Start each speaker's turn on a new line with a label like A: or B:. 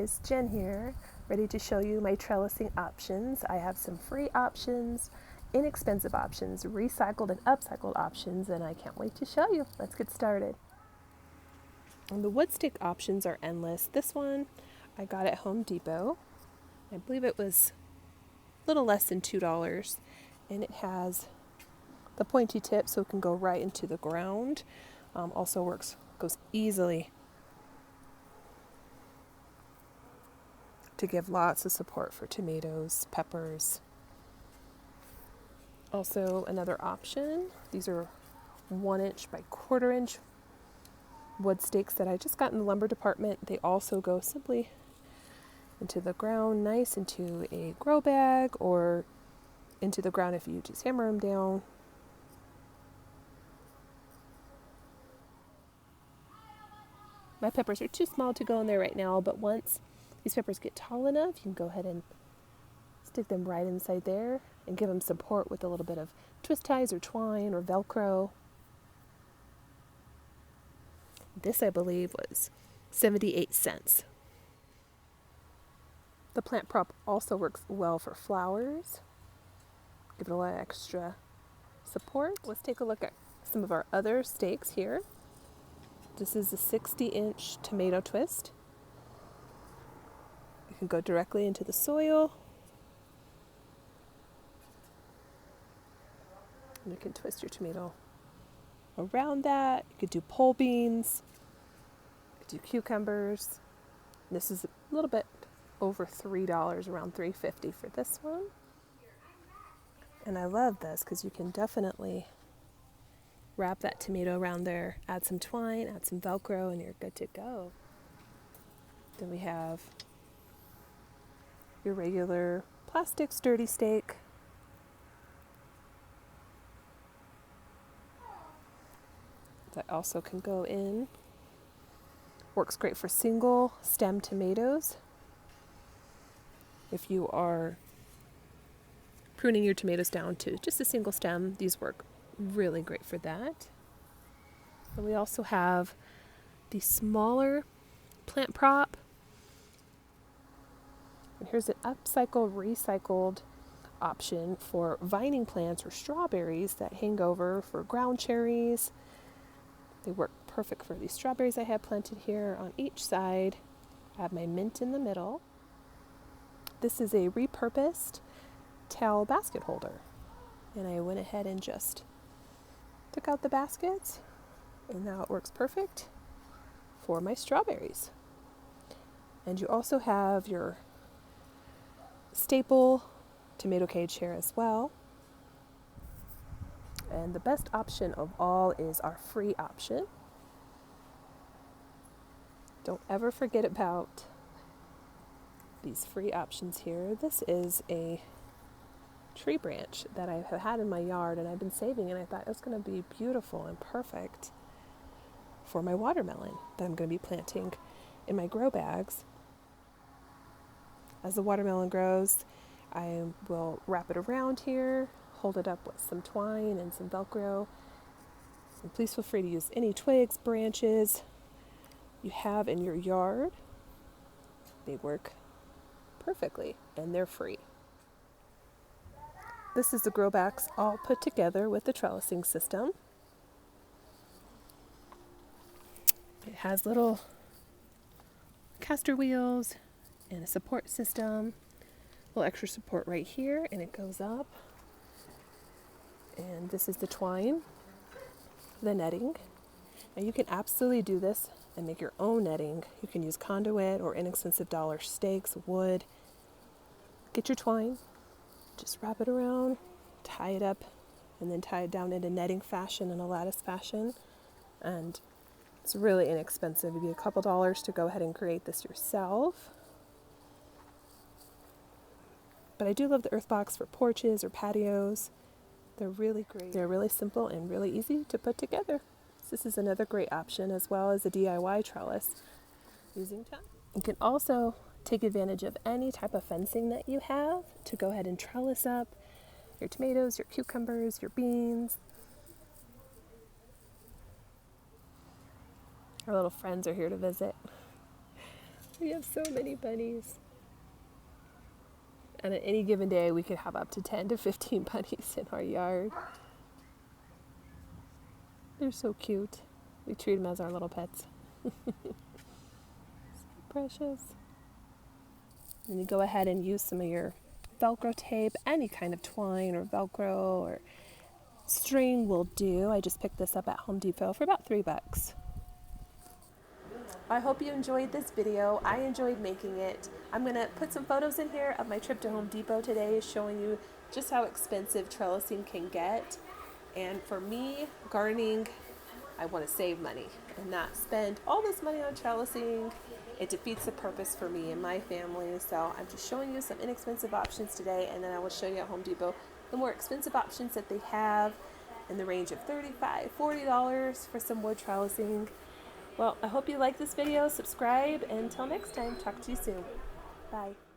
A: guys, Jen here, ready to show you my trellising options. I have some free options, inexpensive options, recycled and upcycled options, and I can't wait to show you. Let's get started. And the wood stick options are endless. This one I got at Home Depot. I believe it was a little less than $2, and it has the pointy tip so it can go right into the ground. Also goes easily to give lots of support for tomatoes, peppers. Also another option, these are 1" by 1/4" wood stakes that I just got in the lumber department. They also go simply into the ground, nice into a grow bag, or into the ground if you just hammer them down. My peppers are too small to go in there right now, but once these peppers get tall enough, you can go ahead and stick them right inside there and give them support with a little bit of twist ties or twine or Velcro. This, I believe, was 78 cents. The plant prop also works well for flowers. Give it a lot of extra support. Let's take a look at some of our other stakes here. This is a 60-inch tomato twist. You can go directly into the soil. And you can twist your tomato around that. You could do pole beans. You could do cucumbers. This is a little bit over $3, around $3.50 for this one. And I love this because you can definitely wrap that tomato around there, add some twine, add some Velcro, and you're good to go. Then we have your regular plastic sturdy stake. That also can go in. Works great for single stem tomatoes. If you are pruning your tomatoes down to just a single stem, these work really great for that. And we also have the smaller plant prop. And here's an upcycled, recycled option for vining plants or strawberries that hang over for ground cherries. They work perfect for these strawberries I have planted here on each side. I have my mint in the middle. This is a repurposed towel basket holder. And I went ahead and just took out the baskets, and now it works perfect for my strawberries. And you also have your staple tomato cage here as well. And the best option of all is our free option. Don't ever forget about these free options here. This is a tree branch that I have had in my yard and I've been saving, and I thought it was going to be beautiful and perfect for my watermelon that I'm going to be planting in my grow bags. As the watermelon grows, I will wrap it around here, hold it up with some twine and some Velcro. And please feel free to use any twigs, branches you have in your yard. They work perfectly and they're free. This is the grow bags all put together with the trellising system. It has little caster wheels and a support system. A little extra support right here, and it goes up. And this is the twine, the netting. And you can absolutely do this and make your own netting. You can use conduit or inexpensive dollar stakes, wood. Get your twine, just wrap it around, tie it up, and then tie it down into netting fashion and a lattice fashion. And it's really inexpensive. It'd be a couple dollars to go ahead and create this yourself. But I do love the earth box for porches or patios. They're really great. They're really simple and really easy to put together. So this is another great option, as well as a DIY trellis using time. You can also take advantage of any type of fencing that you have to go ahead and trellis up your tomatoes, your cucumbers, your beans. Our little friends are here to visit. We have so many bunnies. And at any given day, we could have up to 10 to 15 bunnies in our yard. They're so cute. We treat them as our little pets. So precious. And you go ahead and use some of your Velcro tape, any kind of twine or Velcro or string will do. I just picked this up at Home Depot for about $3. I hope you enjoyed this video. I enjoyed making it. I'm going to put some photos in here of my trip to Home Depot today, showing you just how expensive trellising can get. And for me, gardening, I want to save money and not spend all this money on trellising. It defeats the purpose for me and my family. So I'm just showing you some inexpensive options today, and then I will show you at Home Depot the more expensive options that they have in the range of $35, $40 for some wood trellising. Well, I hope you like this video. Subscribe, and until next time, talk to you soon. Bye.